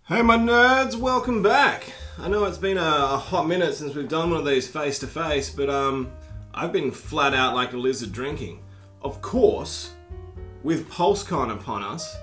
Hey my nerds, welcome back! I know it's been a hot minute since we've done one of these face to face, but I've been flat out like a lizard drinking. Of course, with PulseCon upon us,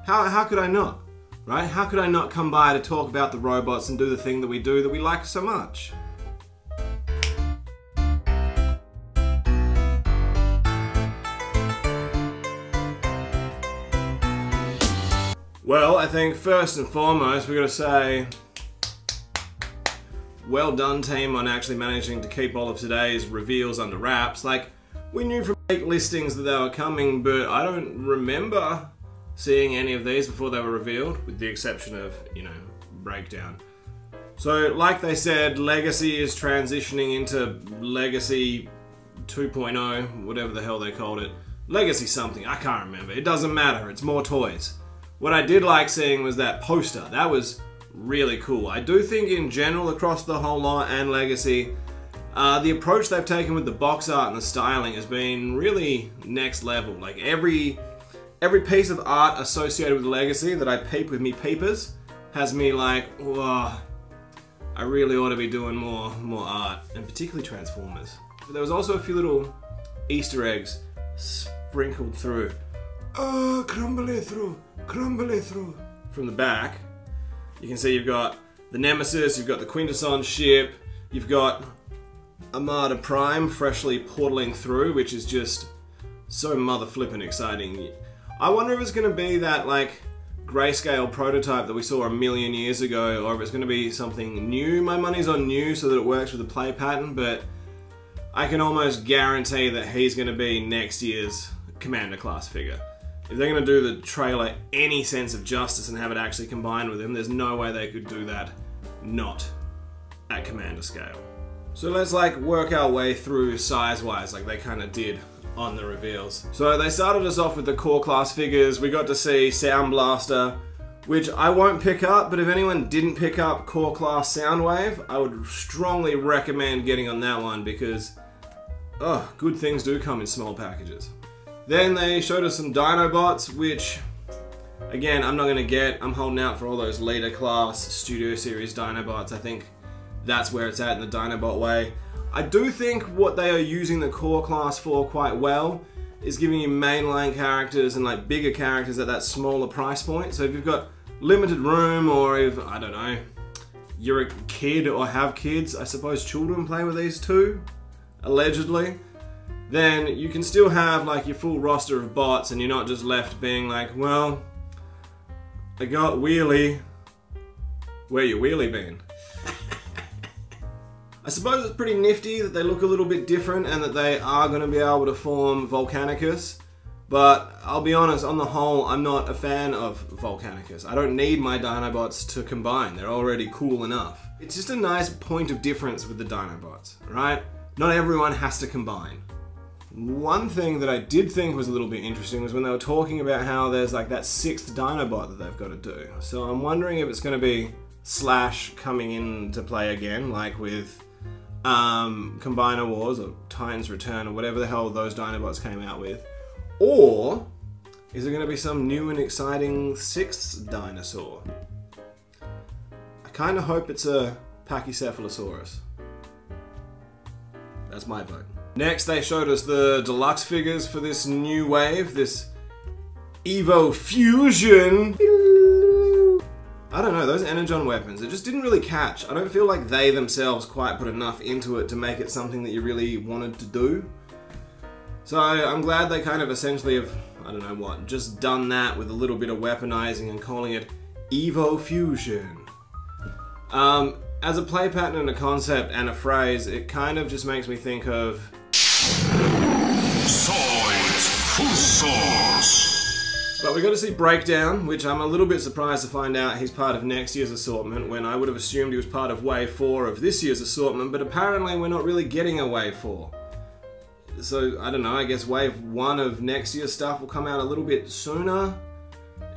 how could I not? Right? How could I not come by to talk about the robots and do the thing that we do that we like so much? Well, I think first and foremost, we've got to say, well done team on actually managing to keep all of today's reveals under wraps. Like, we knew from leak listings that they were coming, but I don't remember seeing any of these before they were revealed, with the exception of, you know, Breakdown. So, like they said, Legacy is transitioning into Legacy 2.0, whatever the hell they called it. Legacy something, I can't remember. It doesn't matter, it's more toys. What I did like seeing was that poster. That was really cool. I do think in general across the whole lot and Legacy, the approach they've taken with the box art and the styling has been really next level. Like every piece of art associated with Legacy that I peep with me peepers has me like, whoa, I really ought to be doing more art, and particularly Transformers. But there was also a few little Easter eggs sprinkled through. Oh, crumbly through. Crumbly through. From the back, you can see you've got the Nemesis, you've got the Quintesson ship, you've got Armada Prime freshly portaling through, which is just so mother flippin' exciting. I wonder if it's going to be that like grayscale prototype that we saw a million years ago, or if it's going to be something new. My money's on new so that it works with the play pattern, but I can almost guarantee that he's going to be next year's Commander class figure. If they're going to do the trailer any sense of justice and have it actually combined with him, there's no way they could do that not at Commander scale. So let's like work our way through size-wise like they kind of did on the reveals. So they started us off with the core class figures. We got to see Sound Blaster, which I won't pick up, but if anyone didn't pick up core class Soundwave, I would strongly recommend getting on that one because, oh, good things do come in small packages. Then they showed us some Dinobots, which, again, I'm not going to get. I'm holding out for all those later class Studio Series Dinobots. I think that's where it's at in the Dinobot way. I do think what they are using the core class for quite well is giving you mainline characters and like bigger characters at that smaller price point. So if you've got limited room, or if, I don't know, you're a kid or have kids, I suppose children play with these too, allegedly, then you can still have like your full roster of bots and you're not just left being like, well, I got Wheelie. Where your Wheelie been? I suppose it's pretty nifty that they look a little bit different and that they are going to be able to form Volcanicus, but I'll be honest, on the whole, I'm not a fan of Volcanicus. I don't need my Dinobots to combine, they're already cool enough. It's just a nice point of difference with the Dinobots, right? Not everyone has to combine. One thing that I did think was a little bit interesting was when they were talking about how there's like that 6th Dinobot that they've got to do. So I'm wondering if it's going to be Slash coming into play again, like with Combiner Wars or Titan's Return or whatever the hell those Dinobots came out with. Or is there going to be some new and exciting 6th dinosaur? I kind of hope it's a Pachycephalosaurus. That's my vote. Next, they showed us the deluxe figures for this new wave, this Evo Fusion. I don't know, those Energon weapons, it just didn't really catch. I don't feel like they themselves quite put enough into it to make it something that you really wanted to do. So I'm glad they kind of essentially have, I don't know what, just done that with a little bit of weaponizing and calling it Evo Fusion. As a play pattern and a concept and a phrase, it kind of just makes me think of Full Source. But we got to see Breakdown, which I'm a little bit surprised to find out he's part of next year's assortment, when I would have assumed he was part of Wave 4 of this year's assortment, but apparently we're not really getting a Wave 4. So, I don't know, I guess Wave 1 of next year's stuff will come out a little bit sooner.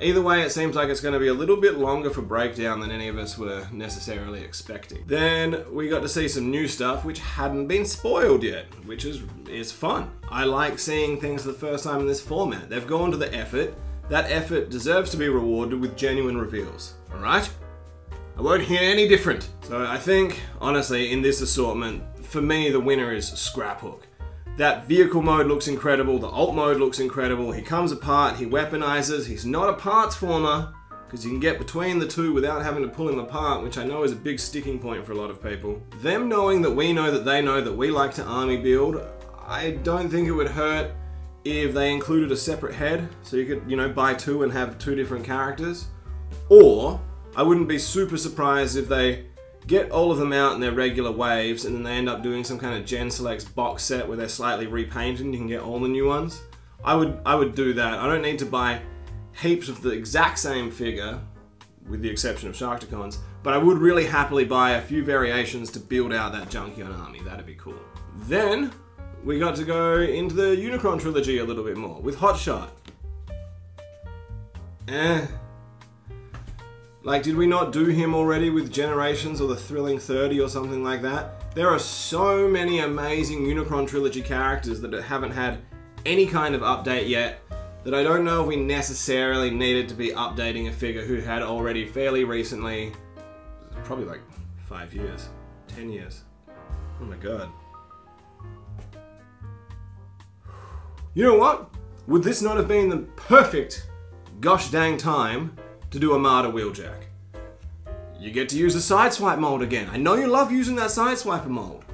Either way, it seems like it's going to be a little bit longer for Breakdown than any of us were necessarily expecting. Then we got to see some new stuff which hadn't been spoiled yet, which is fun. I like seeing things for the first time in this format. They've gone to the effort. That effort deserves to be rewarded with genuine reveals, alright? I won't hear any different. So I think, honestly, in this assortment, for me, the winner is Scraphook. That vehicle mode looks incredible, the alt mode looks incredible, he comes apart, he weaponizes, he's not a parts former, because you can get between the two without having to pull him apart, which I know is a big sticking point for a lot of people. Them knowing that we know that they know that we like to army build, I don't think it would hurt if they included a separate head, so you could, you know, buy two and have two different characters. Or, I wouldn't be super surprised if they get all of them out in their regular waves and then they end up doing some kind of Gen Selects box set where they're slightly repainted and you can get all the new ones. I would do that. I don't need to buy heaps of the exact same figure, with the exception of Sharkticons, but I would really happily buy a few variations to build out that Junkion army. That'd be cool. Then, we got to go into the Unicron trilogy a little bit more, with Hotshot. Like, did we not do him already with Generations or the Thrilling 30 or something like that? There are so many amazing Unicron trilogy characters that haven't had any kind of update yet, that I don't know if we necessarily needed to be updating a figure who had already fairly recently, probably like 5 years, 10 years. Oh my god. You know what? Would this not have been the perfect gosh dang time to do Armada Wheeljack? You get to use the Sideswipe mold again. I know you love using that Sideswiper mold.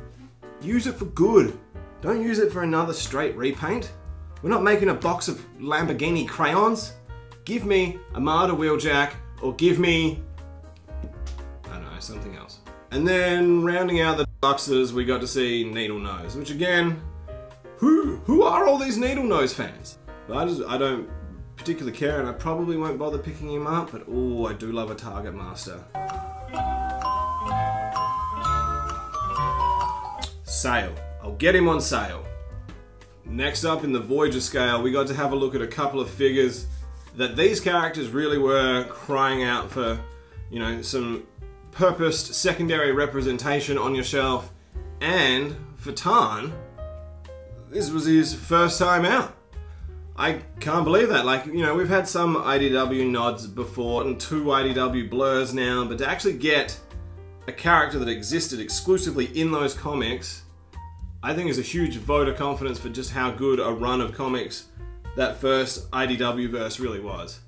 Use it for good. Don't use it for another straight repaint. We're not making a box of Lamborghini crayons. Give me Armada Wheeljack, or give me, I don't know, something else. And then rounding out the deluxes, we got to see Needle Nose, which again, who are all these Needle Nose fans? But I don't particularly care, and I probably won't bother picking him up, but oh, I do love a Target Master. Sale. I'll get him on sale. Next up in the Voyager scale, we got to have a look at a couple of figures that these characters really were crying out for, you know, some purposed secondary representation on your shelf. And for Tarn, this was his first time out. I can't believe that. Like, you know, we've had some IDW nods before and 2 IDW blurs now, but to actually get a character that existed exclusively in those comics, I think is a huge vote of confidence for just how good a run of comics that first IDW verse really was.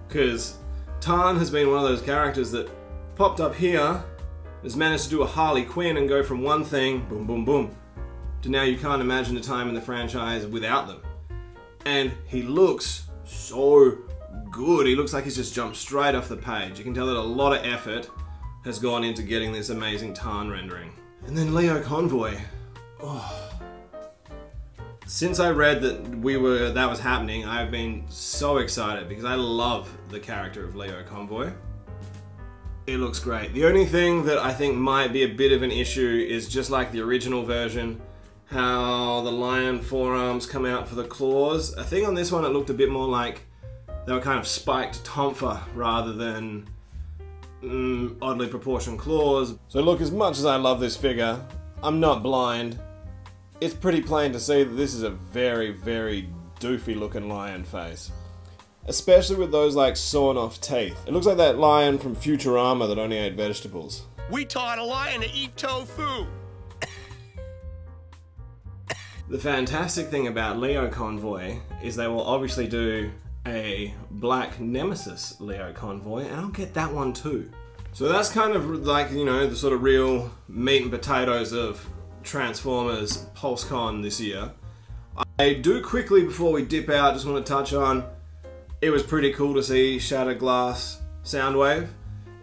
Because Tarn has been one of those characters that popped up here, has managed to do a Harley Quinn and go from one thing, boom, boom, boom, to now you can't imagine a time in the franchise without them. And he looks so good. He looks like he's just jumped straight off the page. You can tell that a lot of effort has gone into getting this amazing Tarn rendering. And then Leo Convoy. Oh. Since I read that that was happening, I've been so excited because I love the character of Leo Convoy. It looks great. The only thing that I think might be a bit of an issue is, just like the original version, how the lion forearms come out for the claws. I think on this one it looked a bit more like they were kind of spiked tonfa rather than oddly proportioned claws. So look, as much as I love this figure, I'm not blind. It's pretty plain to see that this is a very, very doofy looking lion face. Especially with those like sawn off teeth. It looks like that lion from Futurama that only ate vegetables. We taught a lion to eat tofu! The fantastic thing about Leo Convoy is they will obviously do a Black Nemesis Leo Convoy, and I'll get that one too. So that's kind of like, you know, the sort of real meat and potatoes of Transformers PulseCon this year. I do quickly, before we dip out, just want to touch on, it was pretty cool to see Shattered Glass Soundwave.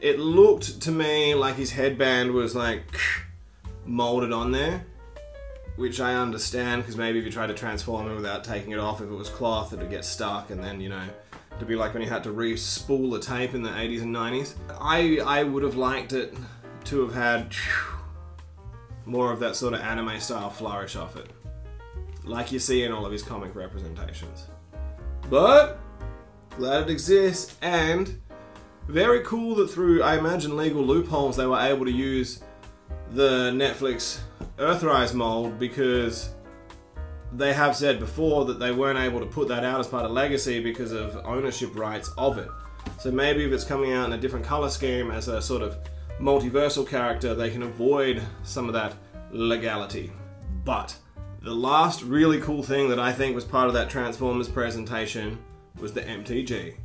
It looked to me like his headband was like molded on there, which I understand, because maybe if you try to transform it without taking it off, if it was cloth, it would get stuck, and then, you know, it'd be like when you had to re-spool the tape in the 80s and 90s. I would have liked it to have had more of that sort of anime style flourish off it, like you see in all of his comic representations. But glad it exists, and very cool that through, I imagine, legal loopholes, they were able to use the Netflix Earthrise mold, because they have said before that they weren't able to put that out as part of Legacy because of ownership rights of it. So maybe if it's coming out in a different color scheme as a sort of multiversal character, they can avoid some of that legality. But the last really cool thing that I think was part of that Transformers presentation was the MTG.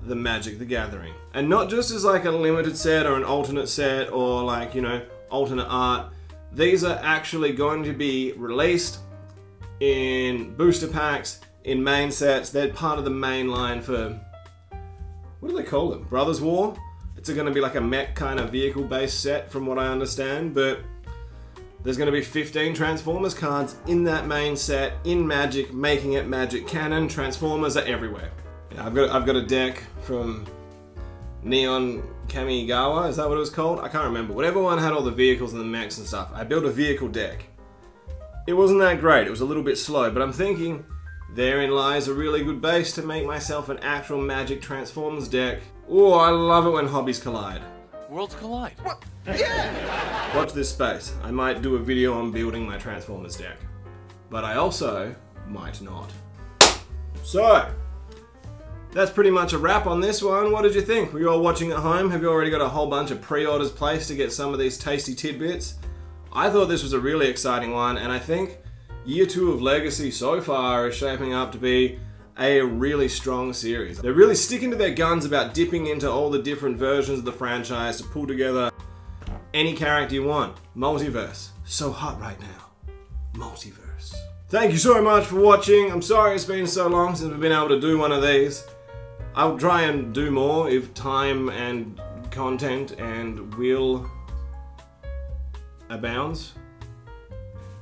The Magic the Gathering. And not just as like a limited set or an alternate set or like, you know, alternate art. These are actually going to be released in booster packs, in main sets. They're part of the main line for, what do they call them? Brothers War? It's going to be like a mech kind of vehicle based set from what I understand, but there's going to be 15 Transformers cards in that main set, in Magic, making it Magic canon. Transformers are everywhere. Yeah, I've got a deck from Neon Kamigawa, is that what it was called? I can't remember. Whatever one had all the vehicles and the mechs and stuff. I built a vehicle deck. It wasn't that great, it was a little bit slow, but I'm thinking therein lies a really good base to make myself an actual Magic Transformers deck. Oh, I love it when hobbies collide. Worlds collide. What? Watch this space. I might do a video on building my Transformers deck. But I also might not. So, that's pretty much a wrap on this one. What did you think? Were you all watching at home? Have you already got a whole bunch of pre-orders placed to get some of these tasty tidbits? I thought this was a really exciting one, and I think Year 2 of Legacy so far is shaping up to be a really strong series. They're really sticking to their guns about dipping into all the different versions of the franchise to pull together any character you want. Multiverse. So hot right now. Multiverse. Thank you so much for watching. I'm sorry it's been so long since we've been able to do one of these. I'll try and do more if time and content and will abounds.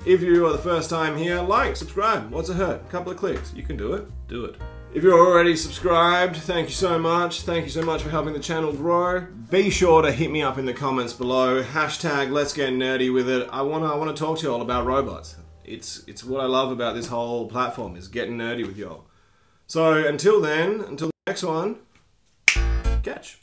If you are the first time here, like, subscribe. What's it hurt? A couple of clicks. You can do it. Do it. If you're already subscribed, thank you so much. Thank you so much for helping the channel grow. Be sure to hit me up in the comments below. Hashtag let's get nerdy with it. I wanna talk to you all about robots. It's what I love about this whole platform, is getting nerdy with y'all. So until then, until the next one, catch.